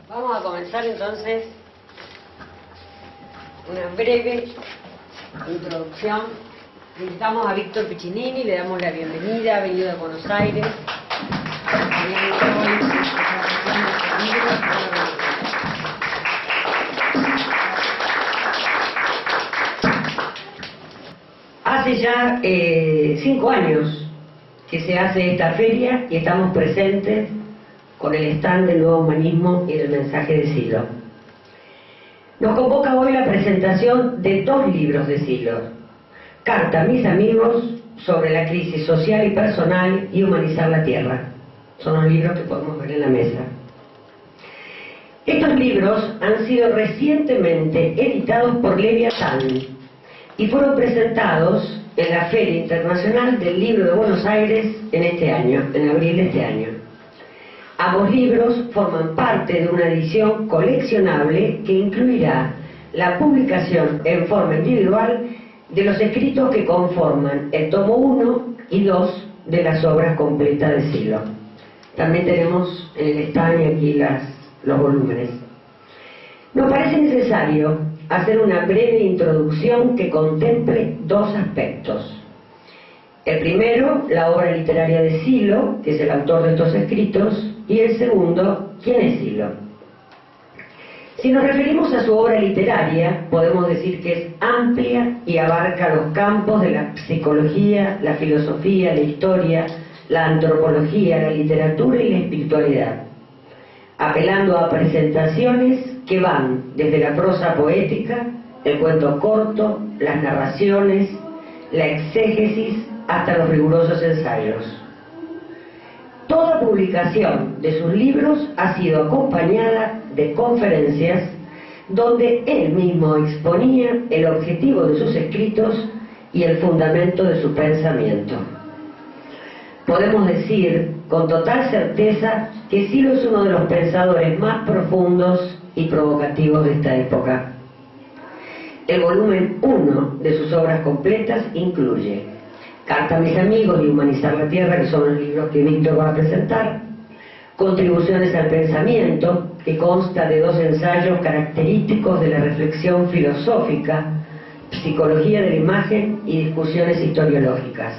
Vamos a comenzar entonces una breve introducción. Invitamos a Víctor Piccinini, le damos la bienvenida, ha venido de Buenos Aires. Hace ya 5 años que se hace esta feria y estamos presentes con el stand del Nuevo Humanismo y del Mensaje de Silo. Nos convoca hoy la presentación de 2 libros de Silo: Carta a mis amigos sobre la crisis social y personal y humanizar la tierra. Son los libros que podemos ver en la mesa. Estos libros han sido recientemente editados por Leviatán y fueron presentados en la Feria Internacional del Libro de Buenos Aires en este año, en abril de este año. Ambos libros forman parte de una edición coleccionable que incluirá la publicación en forma individual de los escritos que conforman el tomo 1 y 2 de las obras completas de Silo. También tenemos en el stand aquí los volúmenes. Nos parece necesario hacer una breve introducción que contemple 2 aspectos. El primero, la obra literaria de Silo, que es el autor de estos escritos, y el segundo, ¿quién es Silo? Si nos referimos a su obra literaria, podemos decir que es amplia y abarca los campos de la psicología, la filosofía, la historia, la antropología, la literatura y la espiritualidad, apelando a presentaciones que van desde la prosa poética, el cuento corto, las narraciones, la exégesis, hasta los rigurosos ensayos. Toda publicación de sus libros ha sido acompañada de conferencias donde él mismo exponía el objetivo de sus escritos y el fundamento de su pensamiento. Podemos decir con total certeza que Silo es uno de los pensadores más profundos y provocativos de esta época. El volumen 1 de sus obras completas incluye Carta a mis amigos y Humanizar la tierra, que son los libros que Víctor va a presentar; Contribuciones al pensamiento, que consta de 2 ensayos característicos de la reflexión filosófica, Psicología de la imagen y Discusiones historiológicas.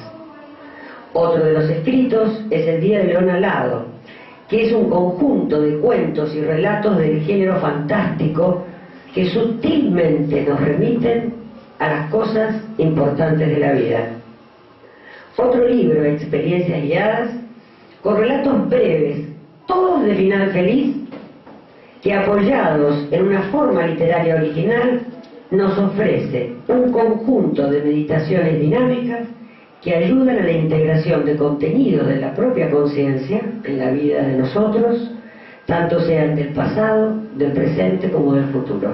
Otro de los escritos es El día de León Alado, que es un conjunto de cuentos y relatos del género fantástico que sutilmente nos remiten a las cosas importantes de la vida. Otro libro, Experiencias guiadas, con relatos breves, todos de final feliz, que apoyados en una forma literaria original, nos ofrece un conjunto de meditaciones dinámicas que ayudan a la integración de contenidos de la propia conciencia en la vida de nosotros, tanto sean del pasado, del presente como del futuro.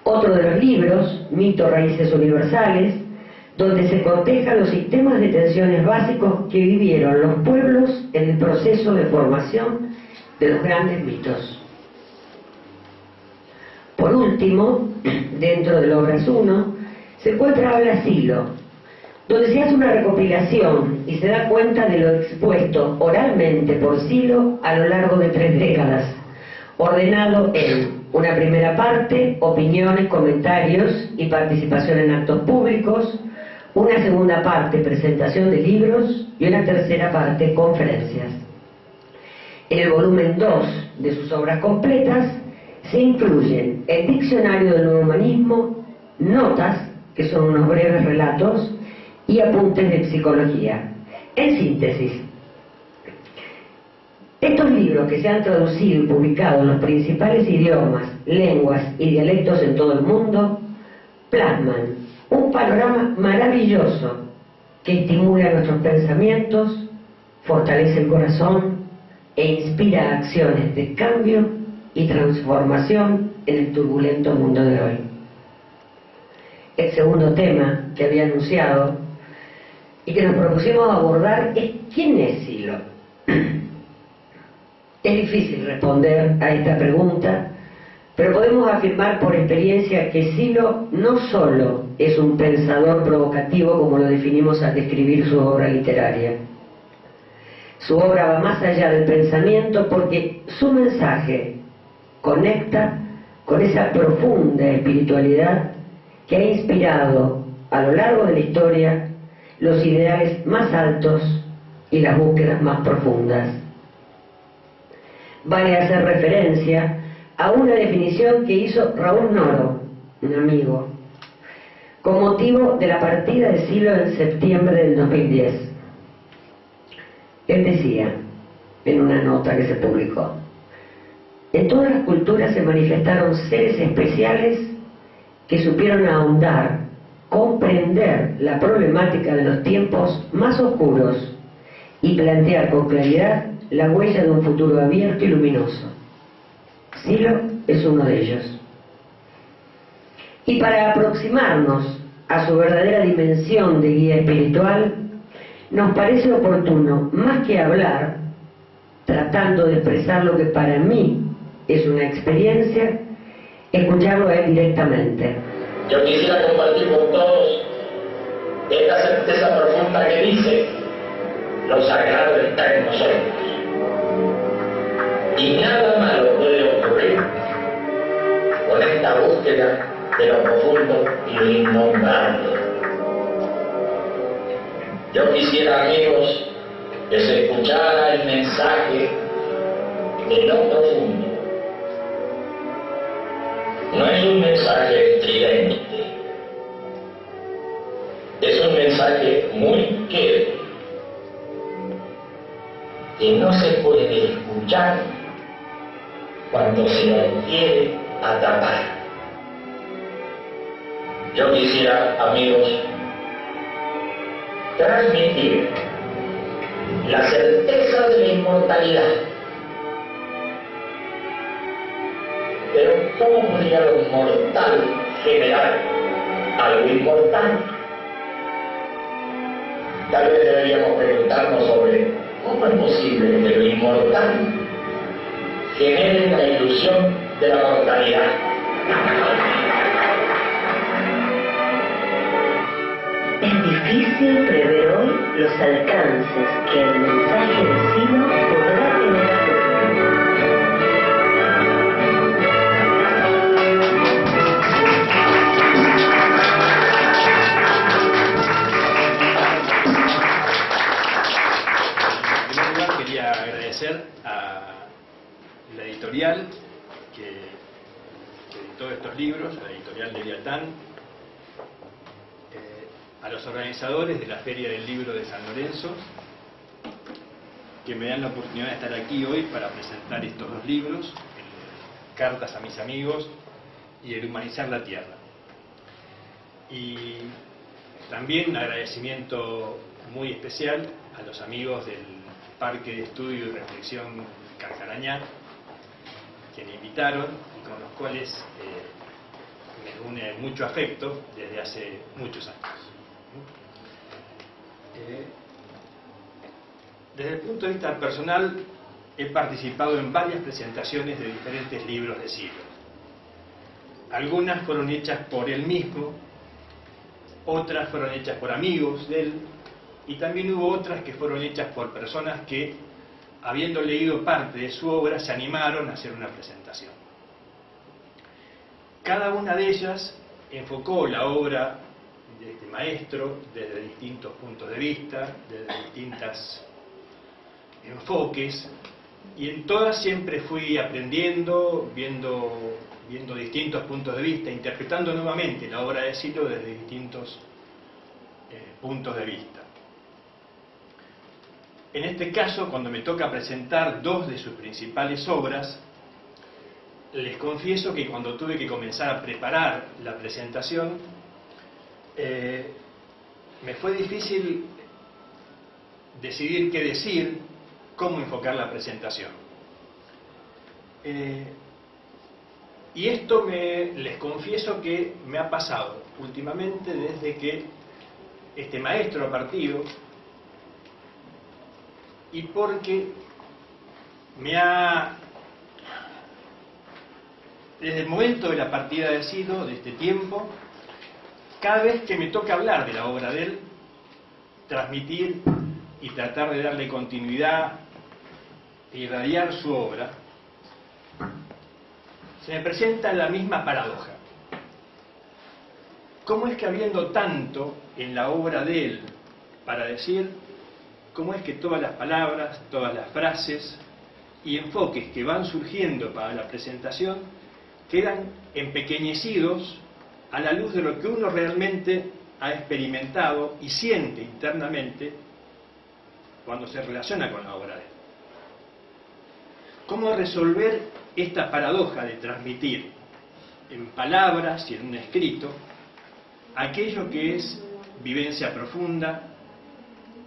Otro de los libros, Mito, Raíces Universales, donde se cotejan los sistemas de tensiones básicos que vivieron los pueblos en el proceso de formación de los grandes mitos. Por último, dentro del Obras 1, se encuentra Habla Silo, donde se hace una recopilación y se da cuenta de lo expuesto oralmente por Silo a lo largo de 3 décadas, ordenado en una primera parte, opiniones, comentarios y participación en actos públicos; una segunda parte, presentación de libros; y una tercera parte, conferencias. En el volumen 2 de sus obras completas se incluyen el Diccionario del Nuevo Humanismo, notas, que son unos breves relatos, y apuntes de psicología. En síntesis, estos libros, que se han traducido y publicado en los principales idiomas, lenguas y dialectos en todo el mundo, plasman un panorama maravilloso que estimula nuestros pensamientos, fortalece el corazón e inspira acciones de cambio y transformación en el turbulento mundo de hoy. El segundo tema que había anunciado y que nos propusimos abordar es ¿quién es Silo? Es difícil responder a esta pregunta, pero podemos afirmar por experiencia que Silo no solo es un pensador provocativo, como lo definimos al describir su obra literaria, Su obra va más allá del pensamiento porque su mensaje conecta con esa profunda espiritualidad que ha inspirado a lo largo de la historia los ideales más altos y las búsquedas más profundas. Vale hacer referencia a una definición que hizo Raúl Noro, un amigo, con motivo de la partida de Silo en septiembre del 2010. Él decía, en una nota que se publicó: en todas las culturas se manifestaron seres especiales que supieron ahondar, comprender la problemática de los tiempos más oscuros y plantear con claridad la huella de un futuro abierto y luminoso. Silo es uno de ellos. Y para aproximarnos a su verdadera dimensión de guía espiritual, nos parece oportuno, más que hablar, tratando de expresar lo que para mí es una experiencia, escucharlo a él directamente. Yo quisiera compartir con todos esta certeza profunda que dice: lo sagrado está en nosotros. Y nada malo puede ocurrir con esta búsqueda de lo profundo y lo innombrable. Yo quisiera, amigos, que se escuchara el mensaje de lo profundo. No es un mensaje estridente, es un mensaje muy quedo, que no se puede escuchar cuando se lo quiere atrapar. Yo quisiera, amigos, transmitir la certeza de la inmortalidad. Pero ¿cómo podría lo mortal generar algo inmortal? Tal vez deberíamos preguntarnos sobre cómo es posible que lo inmortal genere la ilusión de la mortalidad. Es difícil prever hoy los alcances que el mensaje de Silo podrá tener a futuro. En primer lugar, quería agradecer a la editorial que editó estos libros, la editorial Leviatán, a los organizadores de la Feria del Libro de San Lorenzo, que me dan la oportunidad de estar aquí hoy para presentar estos dos libros, Cartas a mis amigos y El humanizar la tierra. Y también un agradecimiento muy especial a los amigos del Parque de Estudio y Reflexión Carcarañá, que me invitaron y con los cuales me une mucho afecto desde hace muchos años. Desde el punto de vista personal, he participado en varias presentaciones de diferentes libros de Silo. Algunas fueron hechas por él mismo, otras fueron hechas por amigos de él, y también hubo otras que fueron hechas por personas que, habiendo leído parte de su obra, se animaron a hacer una presentación. Cada una de ellas enfocó la obra de este maestro desde distintos puntos de vista, desde distintos enfoques, y en todas siempre fui aprendiendo, viendo distintos puntos de vista, interpretando nuevamente la obra de Silo desde distintos puntos de vista. En este caso, cuando me toca presentar dos de sus principales obras, les confieso que cuando tuve que comenzar a preparar la presentación, me fue difícil decidir qué decir, cómo enfocar la presentación. Y esto les confieso que me ha pasado últimamente desde que este maestro ha partido, y porque desde el momento de la partida de Silo, de este tiempo, cada vez que me toca hablar de la obra de él, transmitir y tratar de darle continuidad e irradiar su obra, se me presenta la misma paradoja. ¿Cómo es que habiendo tanto en la obra de él para decir, cómo es que todas las palabras, todas las frases y enfoques que van surgiendo para la presentación quedan empequeñecidos a la luz de lo que uno realmente ha experimentado y siente internamente cuando se relaciona con la obra de él? ¿Cómo resolver esta paradoja de transmitir en palabras y en un escrito aquello que es vivencia profunda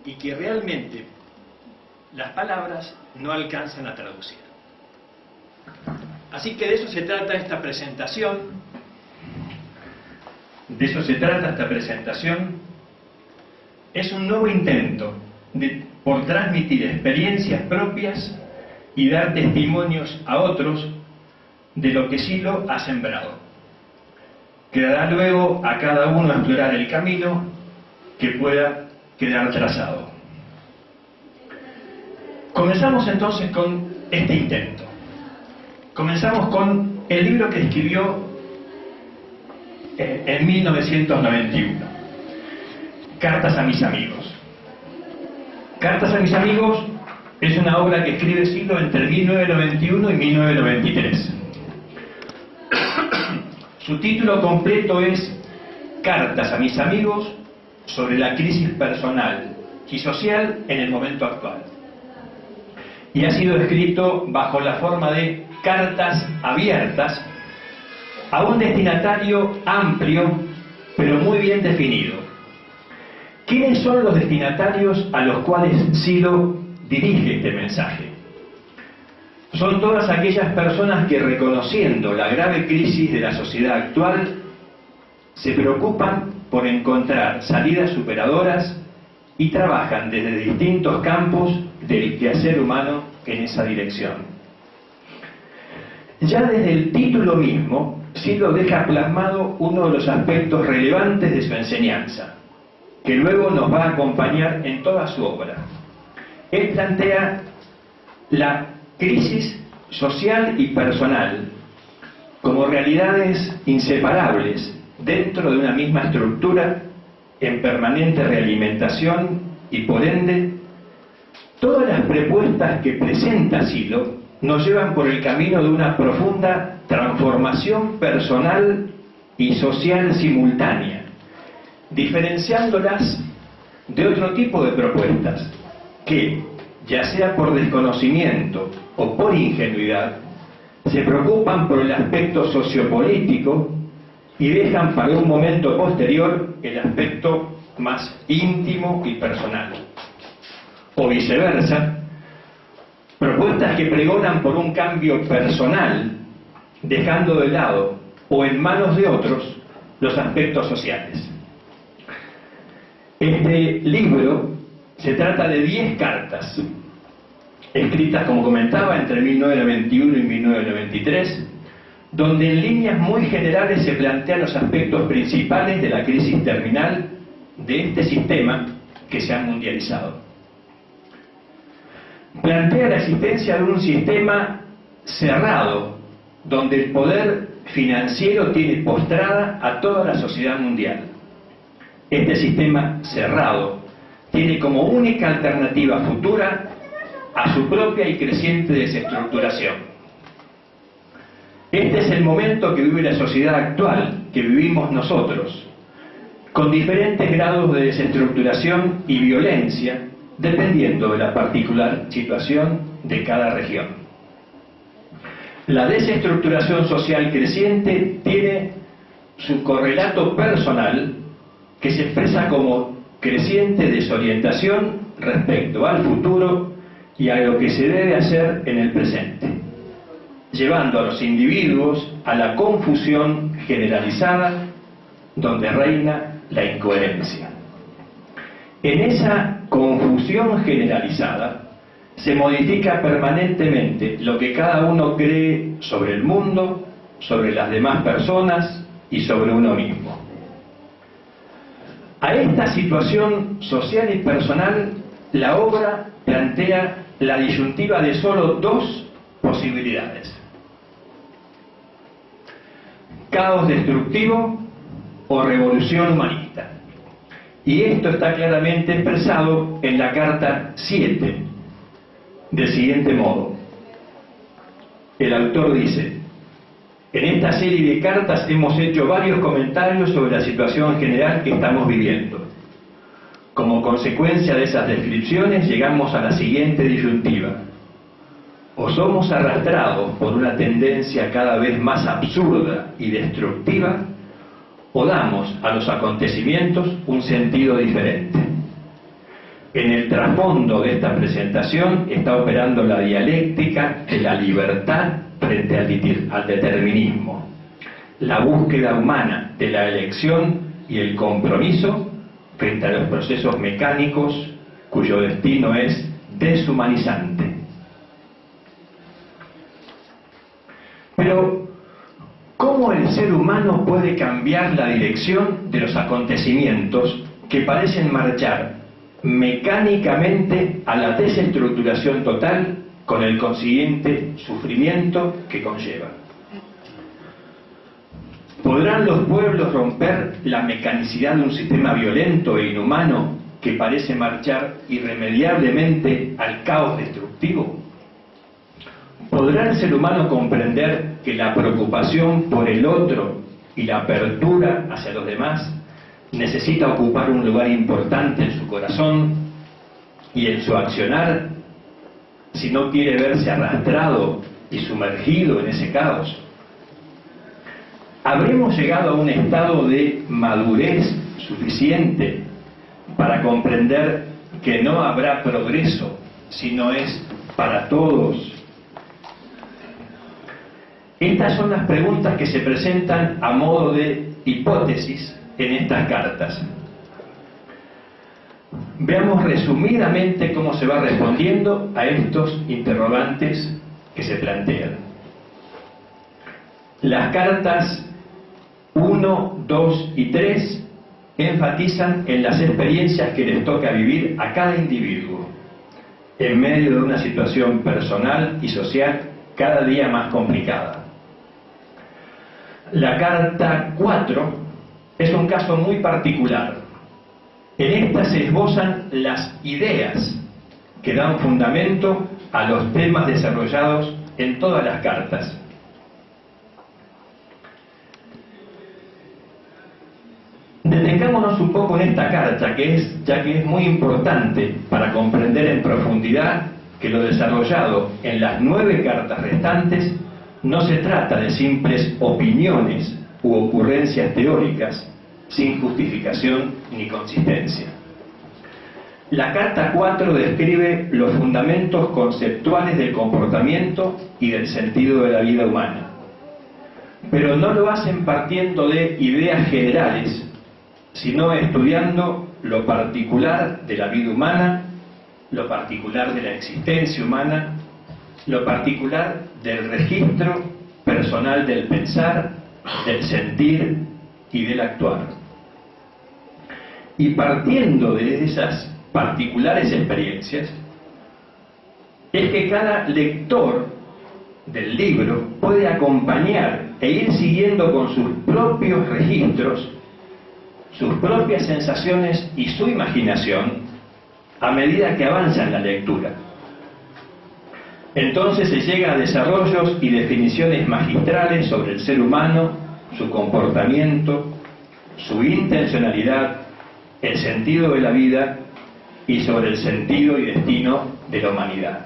y que realmente las palabras no alcanzan a traducir? Así que de eso se trata esta presentación. De eso se trata esta presentación. Es un nuevo intento por transmitir experiencias propias y dar testimonios a otros de lo que Silo ha sembrado. Quedará luego a cada uno explorar el camino que pueda quedar trazado. Comenzamos entonces con este intento. Comenzamos con el libro que escribió en 1991, Cartas a mis amigos. Cartas a mis amigos es una obra que escribe Silo entre 1991 y 1993. Su título completo es Cartas a mis amigos sobre la crisis personal y social en el momento actual. Y ha sido escrito bajo la forma de cartas abiertas a un destinatario amplio, pero muy bien definido. ¿Quiénes son los destinatarios a los cuales Silo dirige este mensaje? Son todas aquellas personas que, reconociendo la grave crisis de la sociedad actual, se preocupan por encontrar salidas superadoras y trabajan desde distintos campos del quehacer humano en esa dirección. Ya desde el título mismo, Silo deja plasmado uno de los aspectos relevantes de su enseñanza, que luego nos va a acompañar en toda su obra. Él plantea la crisis social y personal como realidades inseparables dentro de una misma estructura en permanente realimentación, y por ende todas las propuestas que presenta Silo nos llevan por el camino de una profunda transformación personal y social simultánea, diferenciándolas de otro tipo de propuestas que, ya sea por desconocimiento o por ingenuidad, se preocupan por el aspecto sociopolítico y dejan para un momento posterior el aspecto más íntimo y personal. O viceversa, propuestas que pregonan por un cambio personal, dejando de lado o en manos de otros los aspectos sociales. Este libro se trata de 10 cartas, escritas, como comentaba, entre 1991 y 1993, donde en líneas muy generales se plantean los aspectos principales de la crisis terminal de este sistema que se ha mundializado. Plantea la existencia de un sistema cerrado, donde el poder financiero tiene postrada a toda la sociedad mundial. Este sistema cerrado tiene como única alternativa futura a su propia y creciente desestructuración. Este es el momento que vive la sociedad actual, que vivimos nosotros, con diferentes grados de desestructuración y violencia, dependiendo de la particular situación de cada región. La desestructuración social creciente tiene su correlato personal, que se expresa como creciente desorientación respecto al futuro y a lo que se debe hacer en el presente, llevando a los individuos a la confusión generalizada, donde reina la incoherencia. En esa confusión generalizada se modifica permanentemente lo que cada uno cree sobre el mundo, sobre las demás personas y sobre uno mismo. A esta situación social y personal la obra plantea la disyuntiva de solo dos posibilidades: caos destructivo o revolución humanista. Y esto está claramente expresado en la carta 7, del siguiente modo. El autor dice: en esta serie de cartas hemos hecho varios comentarios sobre la situación general que estamos viviendo. Como consecuencia de esas descripciones llegamos a la siguiente disyuntiva: o somos arrastrados por una tendencia cada vez más absurda y destructiva, o damos a los acontecimientos un sentido diferente. En el trasfondo de esta presentación está operando la dialéctica de la libertad frente al determinismo, la búsqueda humana de la elección y el compromiso frente a los procesos mecánicos cuyo destino es deshumanizante. Pero, ¿cómo el ser humano puede cambiar la dirección de los acontecimientos que parecen marchar mecánicamente a la desestructuración total con el consiguiente sufrimiento que conlleva? ¿Podrán los pueblos romper la mecanicidad de un sistema violento e inhumano que parece marchar irremediablemente al caos destructivo? ¿Podrá el ser humano comprender que la preocupación por el otro y la apertura hacia los demás necesita ocupar un lugar importante en su corazón y en su accionar si no quiere verse arrastrado y sumergido en ese caos? ¿Habremos llegado a un estado de madurez suficiente para comprender que no habrá progreso si no es para todos? Estas son las preguntas que se presentan a modo de hipótesis en estas cartas. Veamos resumidamente cómo se va respondiendo a estos interrogantes que se plantean. Las cartas 1, 2 y 3 enfatizan en las experiencias que les toca vivir a cada individuo en medio de una situación personal y social cada día más complicada. La carta 4 es un caso muy particular. En esta se esbozan las ideas que dan fundamento a los temas desarrollados en todas las cartas. Detengámonos un poco en esta carta, ya que es muy importante para comprender en profundidad que lo desarrollado en las 9 cartas restantes no se trata de simples opiniones u ocurrencias teóricas sin justificación ni consistencia. La carta 4 describe los fundamentos conceptuales del comportamiento y del sentido de la vida humana, pero no lo hacen partiendo de ideas generales, sino estudiando lo particular de la vida humana, lo particular de la existencia humana, lo particular del registro personal del pensar, del sentir y del actuar. Y partiendo de esas particulares experiencias, es que cada lector del libro puede acompañar e ir siguiendo con sus propios registros, sus propias sensaciones y su imaginación a medida que avanza en la lectura. Entonces se llega a desarrollos y definiciones magistrales sobre el ser humano, su comportamiento, su intencionalidad, el sentido de la vida y sobre el sentido y destino de la humanidad.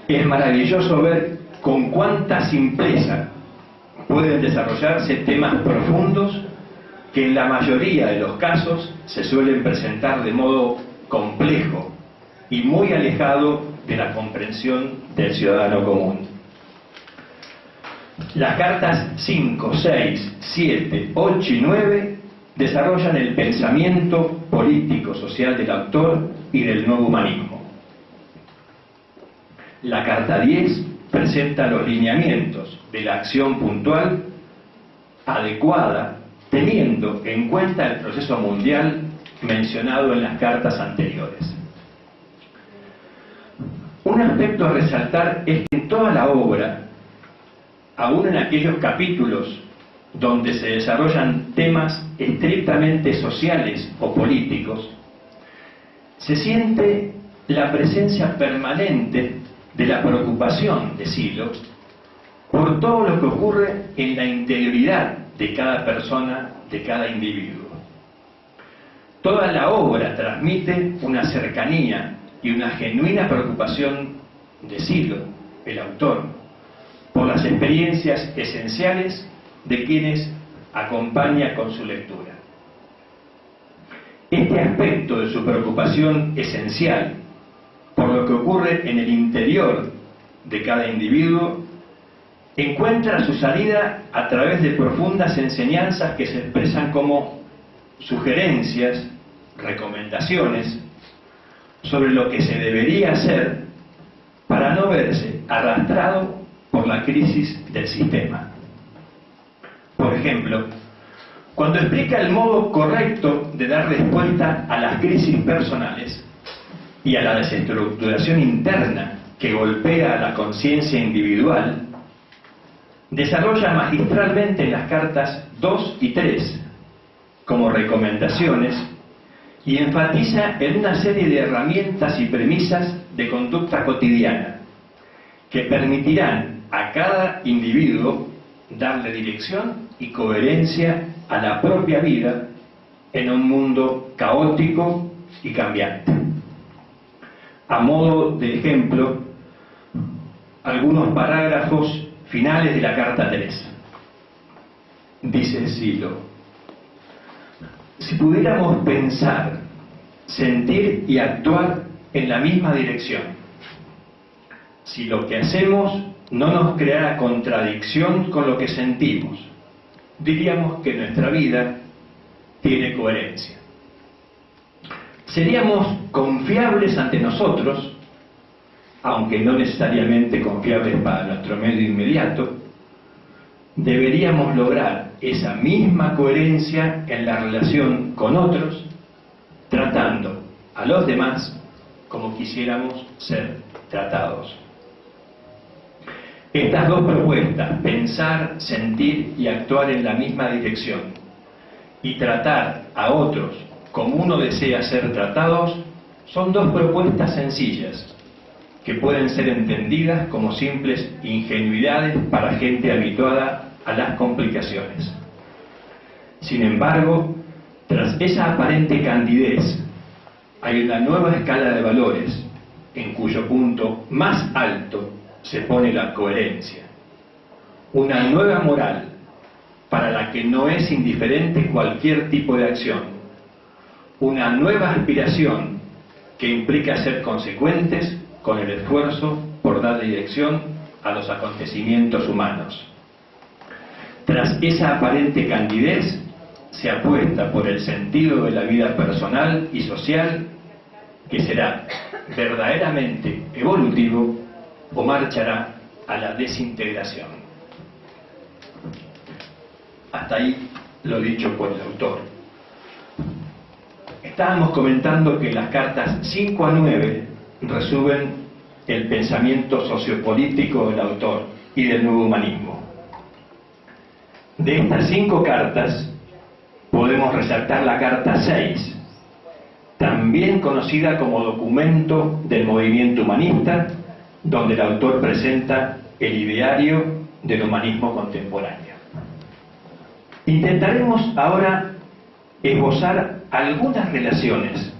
Es maravilloso ver con cuánta simpleza pueden desarrollarse temas profundos que en la mayoría de los casos se suelen presentar de modo complejo y muy alejado de la comprensión del ciudadano común. Las cartas 5, 6, 7, 8 y 9 desarrollan el pensamiento político-social del autor y del nuevo humanismo. La carta 10 presenta los lineamientos de la acción puntual adecuada, teniendo en cuenta el proceso mundial mencionado en las cartas anteriores. Un aspecto a resaltar es que en toda la obra, aún en aquellos capítulos donde se desarrollan temas estrictamente sociales o políticos, se siente la presencia permanente de la preocupación de Sylow por todo lo que ocurre en la interioridad de cada persona, de cada individuo. Toda la obra transmite una cercanía y una genuina preocupación de Sylow, el autor, por las experiencias esenciales de quienes acompaña con su lectura. Este aspecto de su preocupación esencial por lo que ocurre en el interior de cada individuo encuentra su salida a través de profundas enseñanzas que se expresan como sugerencias, recomendaciones sobre lo que se debería hacer para no verse arrastrado por la crisis del sistema. Por ejemplo, cuando explica el modo correcto de dar respuesta a las crisis personales y a la desestructuración interna que golpea a la conciencia individual, desarrolla magistralmente en las cartas 2 y 3 como recomendaciones y enfatiza en una serie de herramientas y premisas de conducta cotidiana que permitirán a cada individuo darle dirección y coherencia a la propia vida en un mundo caótico y cambiante. A modo de ejemplo, algunos parágrafos finales de la carta 3. Dice Sylow: si pudiéramos pensar, sentir y actuar en la misma dirección, si lo que hacemos no nos creara contradicción con lo que sentimos, diríamos que nuestra vida tiene coherencia. Seríamos confiables ante nosotros, aunque no necesariamente confiables para nuestro medio inmediato. Deberíamos lograr esa misma coherencia en la relación con otros, tratando a los demás como quisiéramos ser tratados. Estas dos propuestas, pensar, sentir y actuar en la misma dirección, y tratar a otros como uno desea ser tratados, son dos propuestas sencillas, que pueden ser entendidas como simples ingenuidades para gente habituada a las complicaciones. Sin embargo, tras esa aparente candidez, hay una nueva escala de valores, en cuyo punto más alto se pone la coherencia. Una nueva moral para la que no es indiferente cualquier tipo de acción. Una nueva aspiración que implica ser consecuentes con el esfuerzo por dar dirección a los acontecimientos humanos. Tras esa aparente candidez, se apuesta por el sentido de la vida personal y social, que será verdaderamente evolutivo o marchará a la desintegración. Hasta ahí lo dicho por el autor. Estábamos comentando que las cartas 5 a 9 resumen el pensamiento sociopolítico del autor y del nuevo humanismo. De estas 5 cartas podemos resaltar la carta 6, también conocida como documento del movimiento humanista, donde el autor presenta el ideario del humanismo contemporáneo. Intentaremos ahora esbozar algunas relaciones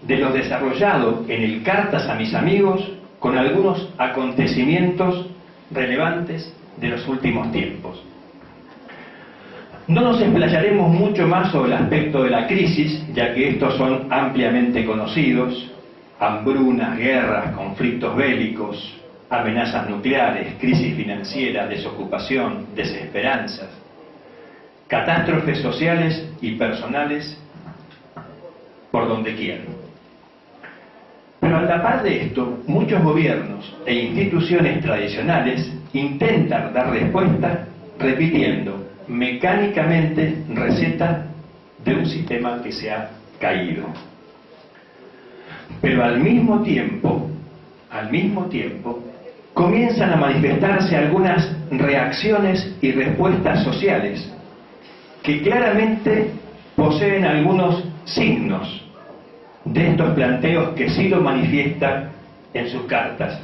de lo desarrollado en el Cartas a mis amigos con algunos acontecimientos relevantes de los últimos tiempos. No nos explayaremos mucho más sobre el aspecto de la crisis, ya que estos son ampliamente conocidos: hambrunas, guerras, conflictos bélicos, amenazas nucleares, crisis financiera, desocupación, desesperanzas, catástrofes sociales y personales por donde quiera. Pero a la par de esto, muchos gobiernos e instituciones tradicionales intentan dar respuesta repitiendo mecánicamente recetas de un sistema que se ha caído. Pero al mismo tiempo, comienzan a manifestarse algunas reacciones y respuestas sociales que claramente poseen algunos signos de estos planteos que Sylow manifiesta en sus cartas.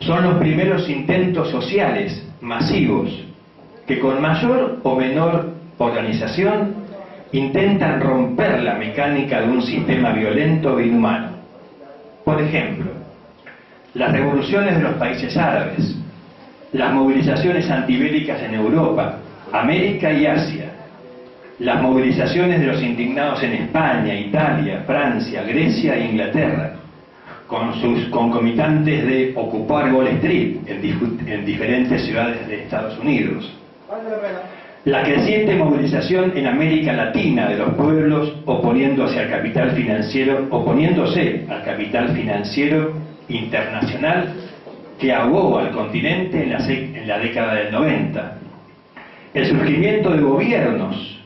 Son los primeros intentos sociales masivos que con mayor o menor organización intentan romper la mecánica de un sistema violento e inhumano. Por ejemplo, las revoluciones de los países árabes, las movilizaciones antibélicas en Europa, América y Asia, las movilizaciones de los indignados en España, Italia, Francia, Grecia e Inglaterra, con sus concomitantes de ocupar Wall Street en diferentes ciudades de Estados Unidos. La creciente movilización en América Latina de los pueblos oponiéndose al capital financiero internacional que ahogó al continente en la década del 90. El surgimiento de gobiernos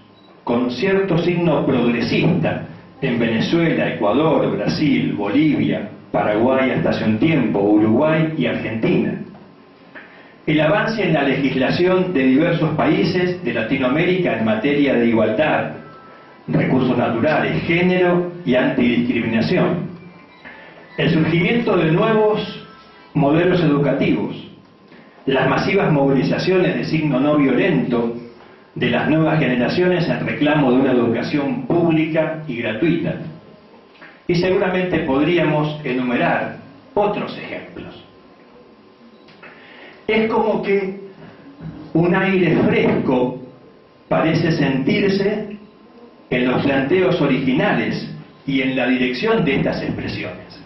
con cierto signo progresista en Venezuela, Ecuador, Brasil, Bolivia, Paraguay hasta hace un tiempo, Uruguay y Argentina. El avance en la legislación de diversos países de Latinoamérica en materia de igualdad, recursos naturales, género y antidiscriminación. El surgimiento de nuevos modelos educativos, las masivas movilizaciones de signo no violento de las nuevas generaciones en reclamo de una educación pública y gratuita. Y seguramente podríamos enumerar otros ejemplos. Es como que un aire fresco parece sentirse en los planteos originales y en la dirección de estas expresiones.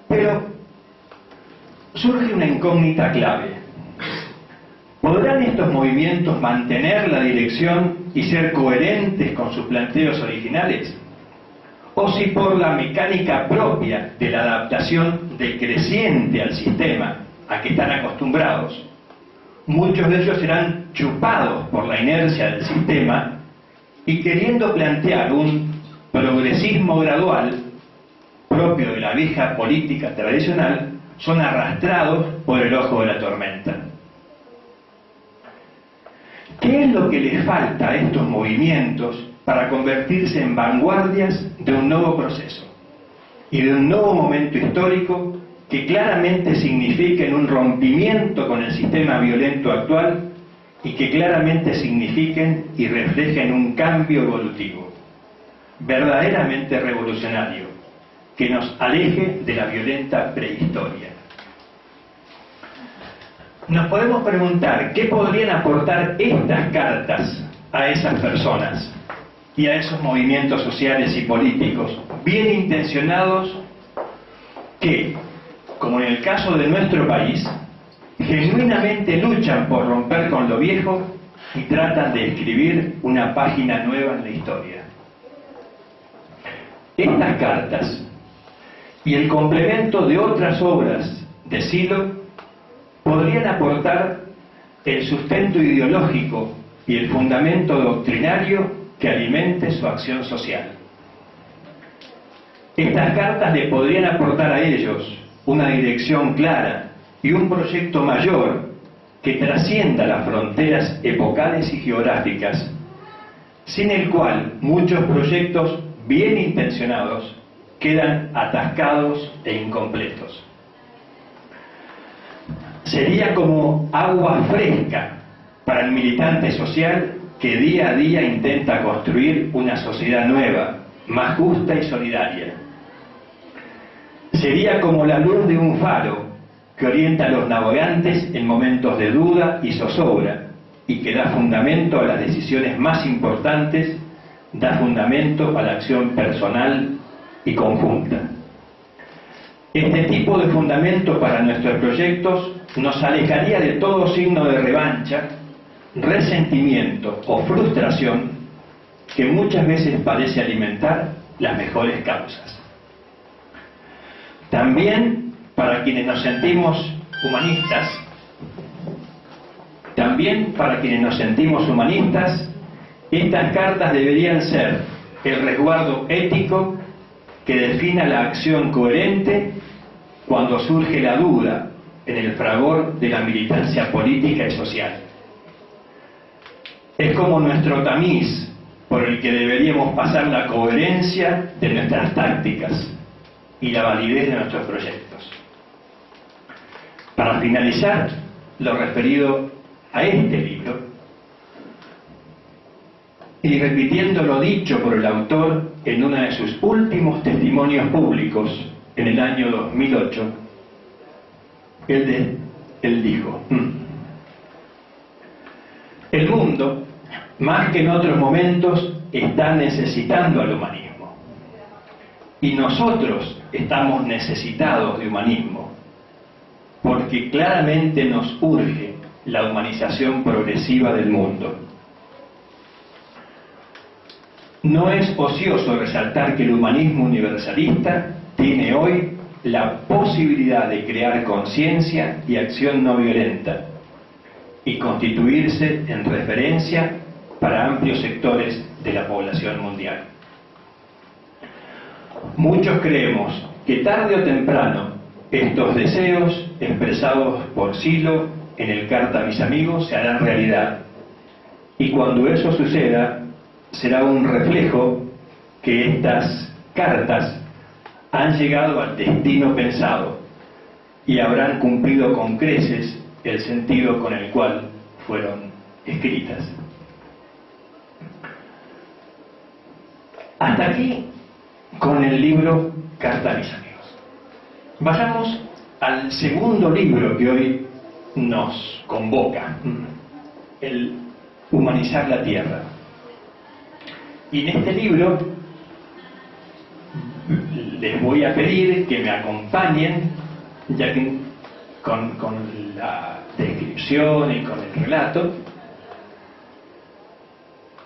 Pero surge una incógnita clave. ¿Podrán estos movimientos mantener la dirección y ser coherentes con sus planteos originales? ¿O si por la mecánica propia de la adaptación decreciente al sistema a que están acostumbrados, muchos de ellos serán chupados por la inercia del sistema y queriendo plantear un progresismo gradual propio de la vieja política tradicional, son arrastrados por el ojo de la tormenta? ¿Qué es lo que les falta a estos movimientos para convertirse en vanguardias de un nuevo proceso y de un nuevo momento histórico que claramente signifiquen un rompimiento con el sistema violento actual y que claramente signifiquen y reflejen un cambio evolutivo, verdaderamente revolucionario, que nos aleje de la violenta prehistoria? Nos podemos preguntar qué podrían aportar estas cartas a esas personas y a esos movimientos sociales y políticos bien intencionados que, como en el caso de nuestro país, genuinamente luchan por romper con lo viejo y tratan de escribir una página nueva en la historia. Estas cartas y el complemento de otras obras de Sylow podrían aportar el sustento ideológico y el fundamento doctrinario que alimente su acción social. Estas cartas le podrían aportar a ellos una dirección clara y un proyecto mayor que trascienda las fronteras epocales y geográficas, sin el cual muchos proyectos bien intencionados quedan atascados e incompletos. Sería como agua fresca para el militante social que día a día intenta construir una sociedad nueva, más justa y solidaria. Sería como la luz de un faro que orienta a los navegantes en momentos de duda y zozobra y que da fundamento a las decisiones más importantes, da fundamento a la acción personal y conjunta. Este tipo de fundamento para nuestros proyectos nos alejaría de todo signo de revancha, resentimiento o frustración que muchas veces parece alimentar las mejores causas. También para quienes nos sentimos humanistas, estas cartas deberían ser el resguardo ético que defina la acción coherente cuando surge la duda en el fragor de la militancia política y social. Es como nuestro tamiz por el que deberíamos pasar la coherencia de nuestras tácticas y la validez de nuestros proyectos. Para finalizar, lo referido a este libro, y repitiendo lo dicho por el autor en uno de sus últimos testimonios públicos en el año 2008, él dijo: el mundo, más que en otros momentos, está necesitando al humanismo. Y nosotros estamos necesitados de humanismo, porque claramente nos urge la humanización progresiva del mundo. No es ocioso resaltar que el humanismo universalista tiene hoy la posibilidad de crear conciencia y acción no violenta y constituirse en referencia para amplios sectores de la población mundial. Muchos creemos que tarde o temprano estos deseos expresados por Silo en el Carta a mis amigos se harán realidad, y cuando eso suceda será un reflejo que estas cartas han llegado al destino pensado y habrán cumplido con creces el sentido con el cual fueron escritas. Hasta aquí con el libro Carta a mis amigos. Vayamos al segundo libro que hoy nos convoca, el Humanizar la Tierra. Y en este libro les voy a pedir que me acompañen, ya que con la descripción y con el relato,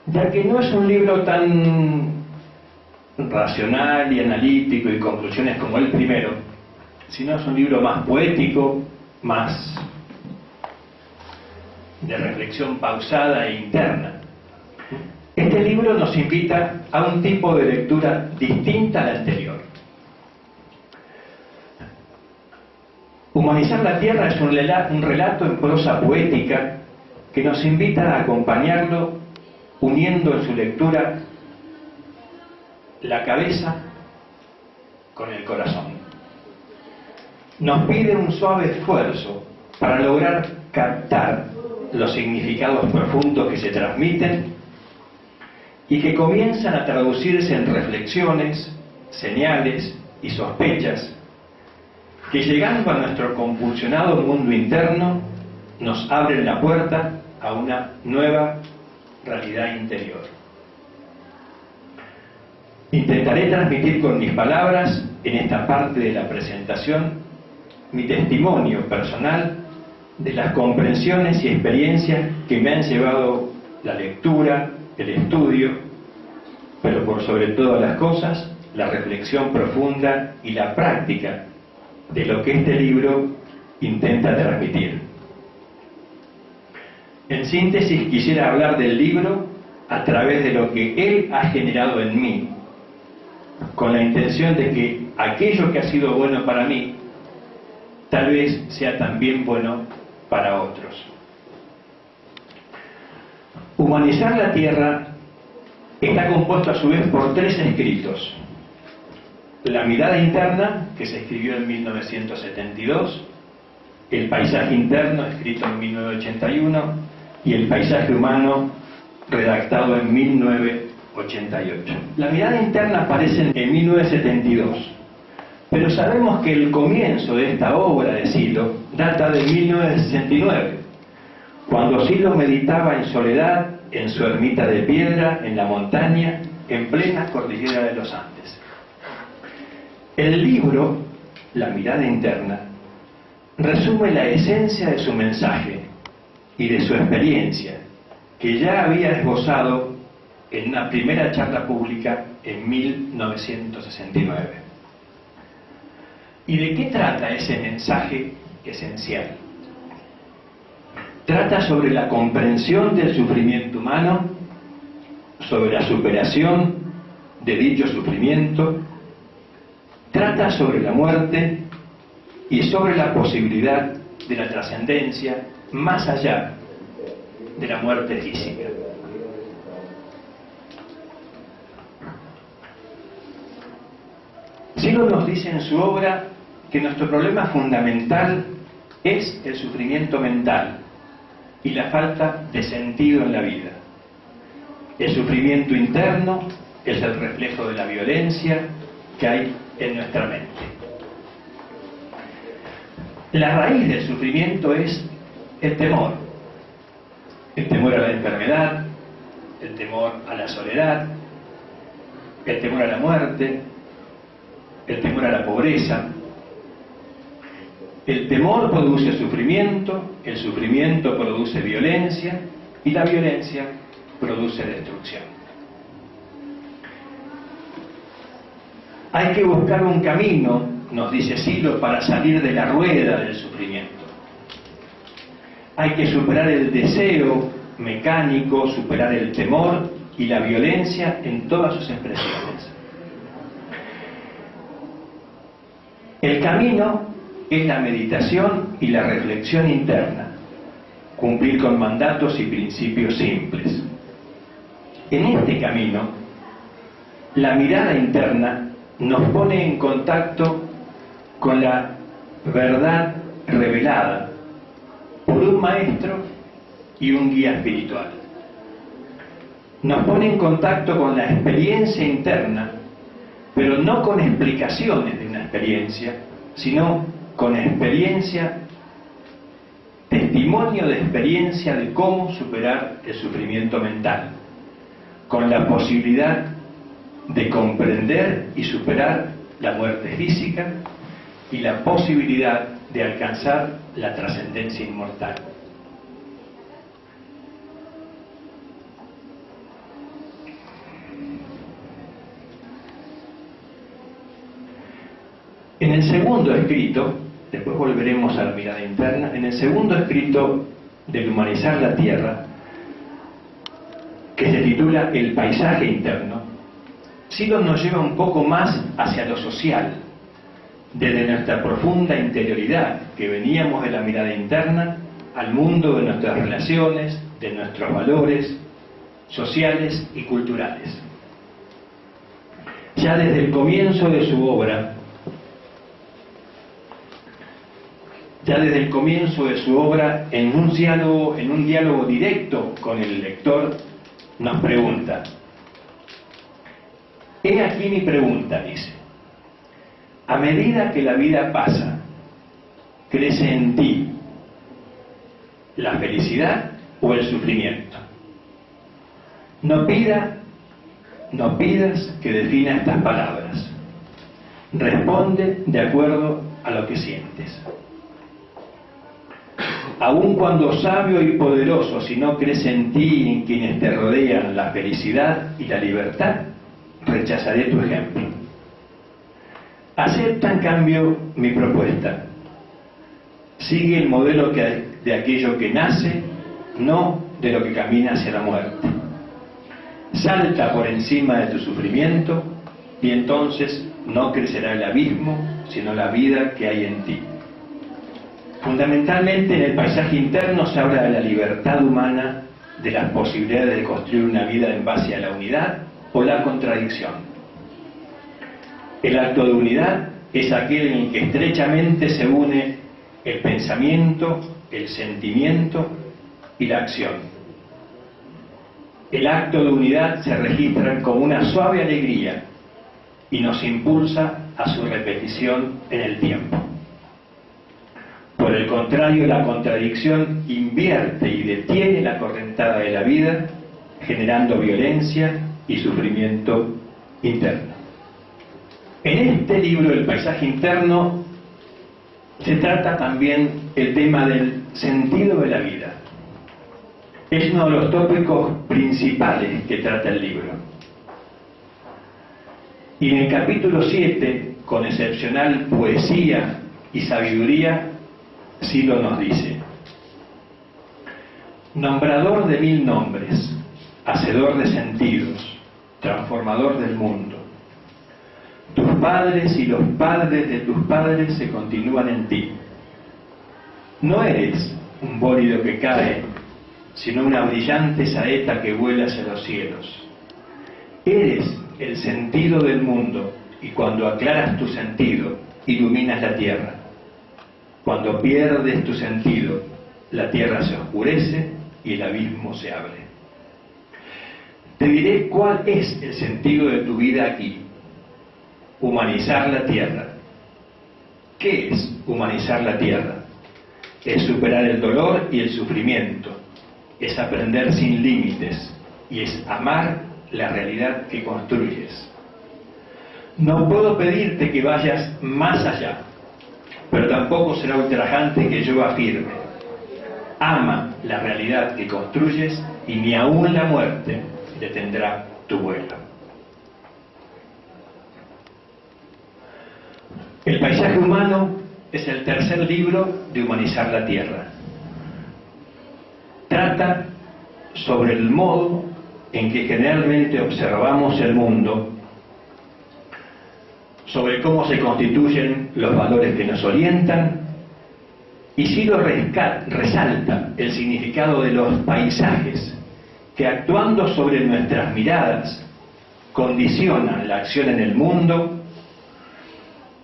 ya que no es un libro tan racional y analítico y conclusiones como el primero, sino es un libro más poético, más de reflexión pausada e interna. Este libro nos invita a un tipo de lectura distinta a la anterior. Humanizar la Tierra es un relato en prosa poética que nos invita a acompañarlo uniendo en su lectura la cabeza con el corazón. Nos pide un suave esfuerzo para lograr captar los significados profundos que se transmiten y que comienzan a traducirse en reflexiones, señales y sospechas que, llegando a nuestro convulsionado mundo interno, nos abren la puerta a una nueva realidad interior. Intentaré transmitir con mis palabras, en esta parte de la presentación, mi testimonio personal de las comprensiones y experiencias que me han llevado la lectura, el estudio, pero por sobre todas las cosas, la reflexión profunda y la práctica de lo que este libro intenta transmitir. En síntesis, quisiera hablar del libro a través de lo que él ha generado en mí, con la intención de que aquello que ha sido bueno para mí, tal vez sea también bueno para otros. Humanizar la Tierra está compuesto a su vez por 3 escritos. La mirada interna, que se escribió en 1972, el paisaje interno, escrito en 1981, y el paisaje humano, redactado en 1988. La mirada interna aparece en 1972, pero sabemos que el comienzo de esta obra de Silo data de 1969, cuando Silo meditaba en soledad en su ermita de piedra en la montaña, en plena cordillera de los Andes. El libro, La mirada interna, resume la esencia de su mensaje y de su experiencia, que ya había esbozado en una primera charla pública en 1969. ¿Y de qué trata ese mensaje esencial? Trata sobre la comprensión del sufrimiento humano, sobre la superación, de dicho sufrimiento, trata sobre la muerte y sobre la posibilidad de la trascendencia más allá de la muerte física. Silo nos dice en su obra que nuestro problema fundamental es el sufrimiento mental y la falta de sentido en la vida. El sufrimiento interno es el reflejo de la violencia que hay en nuestra mente. La raíz del sufrimiento es el temor a la enfermedad, el temor a la soledad, el temor a la muerte, el temor a la pobreza. El temor produce sufrimiento, el sufrimiento produce violencia y la violencia produce destrucción. Hay que buscar un camino, nos dice Silo, para salir de la rueda del sufrimiento. Hay que superar el deseo mecánico, superar el temor y la violencia en todas sus expresiones. El camino es la meditación y la reflexión interna, cumplir con mandatos y principios simples. En este camino, la mirada interna nos pone en contacto con la verdad revelada por un maestro y un guía espiritual. Nos pone en contacto con la experiencia interna, pero no con explicaciones de una experiencia, sino con experiencia, testimonio de experiencia de cómo superar el sufrimiento mental, con la posibilidad de comprender y superar la muerte física y la posibilidad de alcanzar la trascendencia inmortal. En el segundo escrito, después volveremos a la mirada interna, en el segundo escrito del Humanizar la Tierra, que se titula El paisaje interno, Silo nos lleva un poco más hacia lo social, desde nuestra profunda interioridad, que veníamos de la mirada interna, al mundo de nuestras relaciones, de nuestros valores sociales y culturales. Ya desde el comienzo de su obra, en un diálogo directo con el lector, nos pregunta. He aquí mi pregunta, dice. A medida que la vida pasa, ¿crece en ti la felicidad o el sufrimiento? No pidas que defina estas palabras. Responde de acuerdo a lo que sientes. Aun cuando sabio y poderoso, si no crece en ti y en quienes te rodean la felicidad y la libertad, rechazaré tu ejemplo. Acepta en cambio mi propuesta. Sigue el modelo de aquello que nace, no de lo que camina hacia la muerte. Salta por encima de tu sufrimiento y entonces no crecerá el abismo, sino la vida que hay en ti. Fundamentalmente en el paisaje interno se habla de la libertad humana, de las posibilidades de construir una vida en base a la unidad o la contradicción. El acto de unidad es aquel en el que estrechamente se une el pensamiento, el sentimiento y la acción. El acto de unidad se registra como una suave alegría y nos impulsa a su repetición en el tiempo. Por el contrario, la contradicción invierte y detiene la correntada de la vida, generando violencia y sufrimiento interno. En este libro, El paisaje interno, se trata también el tema del sentido de la vida. Es uno de los tópicos principales que trata el libro. Y en el capítulo 7, con excepcional poesía y sabiduría, Silo nos dice: nombrador de 1000 nombres, hacedor de sentidos, transformador del mundo. Tus padres y los padres de tus padres se continúan en ti. No eres un bólido que cae, sino una brillante saeta que vuela hacia los cielos. Eres el sentido del mundo, y cuando aclaras tu sentido, iluminas la tierra. Cuando pierdes tu sentido, la tierra se oscurece y el abismo se abre. Te diré cuál es el sentido de tu vida aquí. Humanizar la tierra. ¿Qué es humanizar la tierra? Es superar el dolor y el sufrimiento. Es aprender sin límites. Y es amar la realidad que construyes. No puedo pedirte que vayas más allá, pero tampoco será ultrajante que yo afirme: ama la realidad que construyes y ni aún la muerte detendrá tu vuelo. El paisaje humano es el tercer libro de Humanizar la Tierra. Trata sobre el modo en que generalmente observamos el mundo, sobre cómo se constituyen los valores que nos orientan, y sí lo resalta el significado de los paisajes que, actuando sobre nuestras miradas, condicionan la acción en el mundo,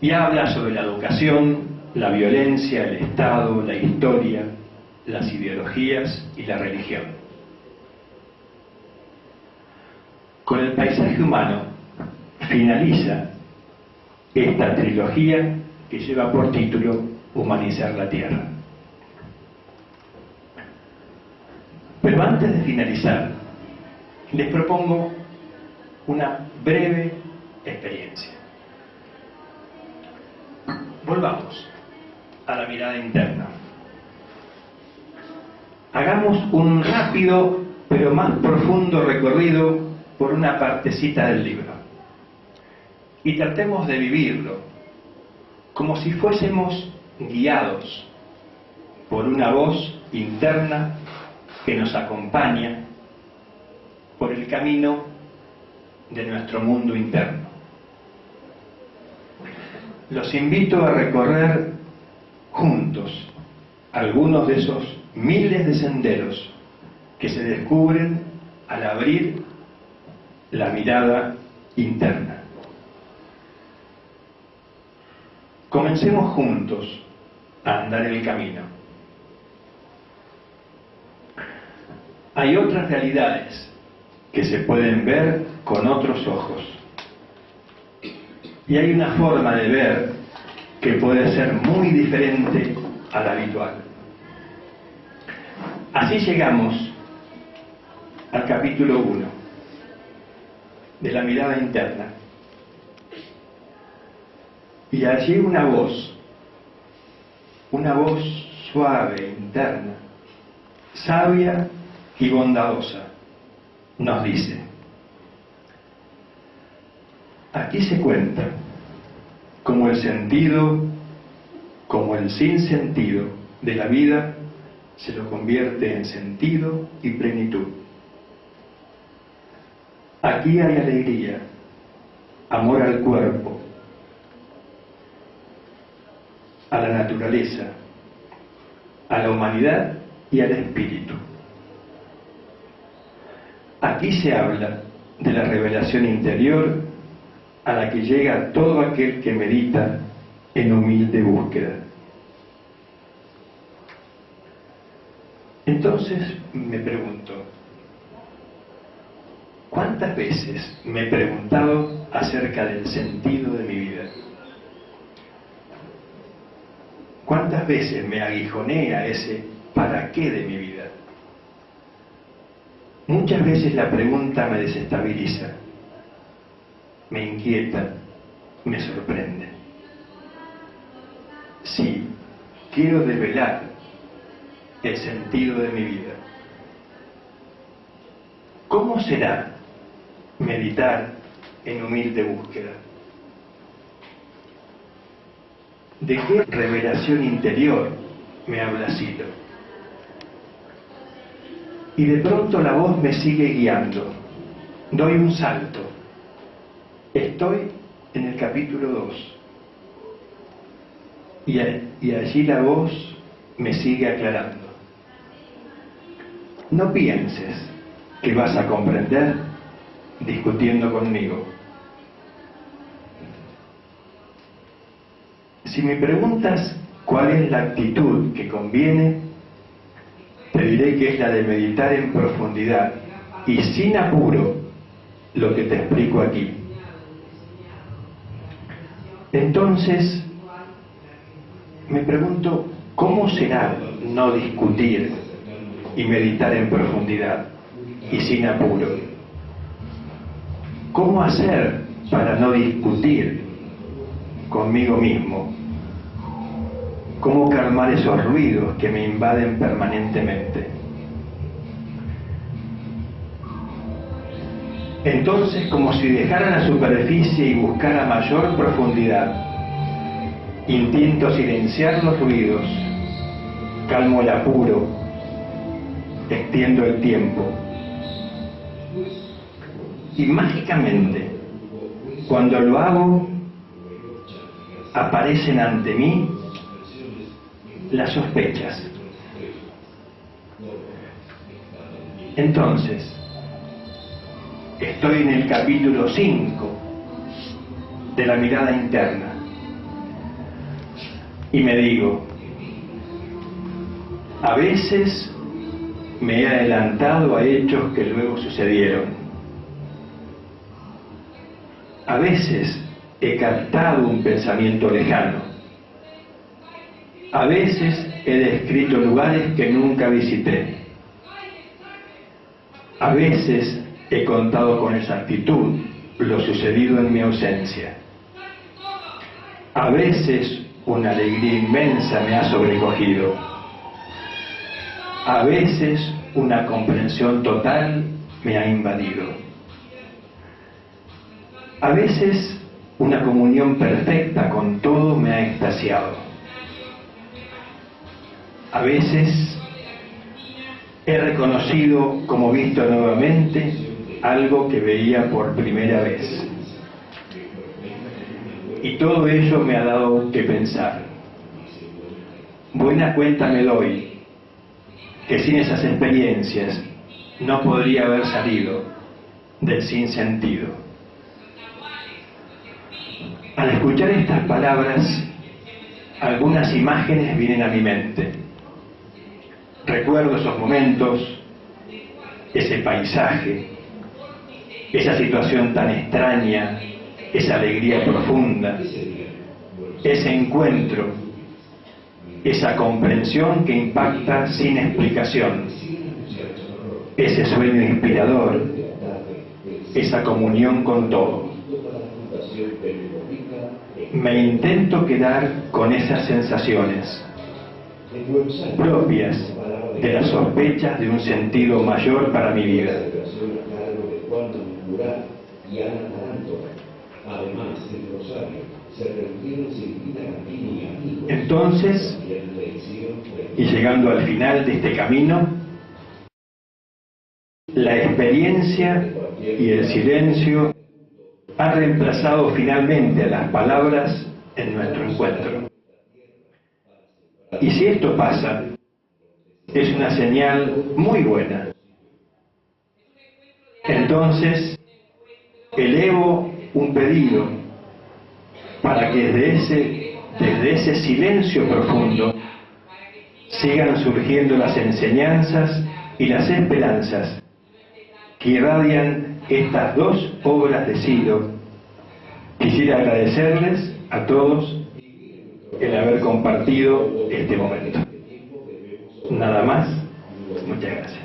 y habla sobre la educación, la violencia, el Estado, la historia, las ideologías y la religión. Con el paisaje humano finaliza esta trilogía que lleva por título Humanizar la Tierra. Pero antes de finalizar, les propongo una breve experiencia. Volvamos a la mirada interna. Hagamos un rápido pero más profundo recorrido por una partecita del libro y tratemos de vivirlo como si fuésemos guiados por una voz interna que nos acompaña por el camino de nuestro mundo interno. Los invito a recorrer juntos algunos de esos miles de senderos que se descubren al abrir la mirada interna. Comencemos juntos a andar el camino. Hay otras realidades que se pueden ver con otros ojos. Y hay una forma de ver que puede ser muy diferente a la habitual. Así llegamos al capítulo 1 de la mirada interna. Y allí una voz suave, interna, sabia y bondadosa, nos dice: aquí se cuenta cómo el sentido, como el sinsentido de la vida se lo convierte en sentido y plenitud. Aquí hay alegría, amor al cuerpo, a la naturaleza, a la humanidad y al espíritu. Aquí se habla de la revelación interior a la que llega todo aquel que medita en humilde búsqueda. Entonces me pregunto, ¿cuántas veces me he preguntado acerca del sentido de mi vida? ¿Cuántas veces me aguijoné a ese ¿para qué de mi vida? Muchas veces la pregunta me desestabiliza, me inquieta, me sorprende. Sí, quiero develar el sentido de mi vida. ¿Cómo será meditar en humilde búsqueda? ¿De qué revelación interior me habla Silo? Y de pronto la voz me sigue guiando doy un salto. Estoy en el capítulo 2. Y allí la voz me sigue aclarando. No pienses que vas a comprender discutiendo conmigo. Si me preguntas cuál es la actitud que conviene, te diré que es la de meditar en profundidad y sin apuro lo que te explico aquí. Entonces, me pregunto, ¿cómo será no discutir y meditar en profundidad y sin apuro? ¿Cómo hacer para no discutir conmigo mismo? ¿Cómo calmar esos ruidos que me invaden permanentemente? Entonces, como si dejara la superficie y buscara mayor profundidad, intento silenciar los ruidos, calmo el apuro, extiendo el tiempo. Y mágicamente, cuando lo hago, aparecen ante mí las sospechas. Entonces, estoy en el capítulo 5 de la mirada interna y me digo, a veces me he adelantado a hechos que luego sucedieron. A veces he captado un pensamiento lejano. A veces he descrito lugares que nunca visité. A veces he contado con exactitud lo sucedido en mi ausencia. A veces una alegría inmensa me ha sobrecogido. A veces una comprensión total me ha invadido. A veces una comunión perfecta con todo me ha extasiado. A veces he reconocido como visto nuevamente algo que veía por primera vez. Y todo ello me ha dado que pensar. Buena cuenta me doy que sin esas experiencias no podría haber salido del sinsentido. Al escuchar estas palabras, algunas imágenes vienen a mi mente. Recuerdo esos momentos, ese paisaje, esa situación tan extraña, esa alegría profunda, ese encuentro, esa comprensión que impacta sin explicación, ese sueño inspirador, esa comunión con todo. Me intento quedar con esas sensaciones propias de las sospechas de un sentido mayor para mi vida. Entonces, y llegando al final de este camino, la experiencia y el silencio han reemplazado finalmente a las palabras en nuestro encuentro. Y si esto pasa, es una señal muy buena. Entonces, elevo un pedido para que desde ese silencio profundo sigan surgiendo las enseñanzas y las esperanzas que irradian estas dos obras de Silo. Quisiera agradecerles a todos el haber compartido este momento. Nada más. Muchas gracias.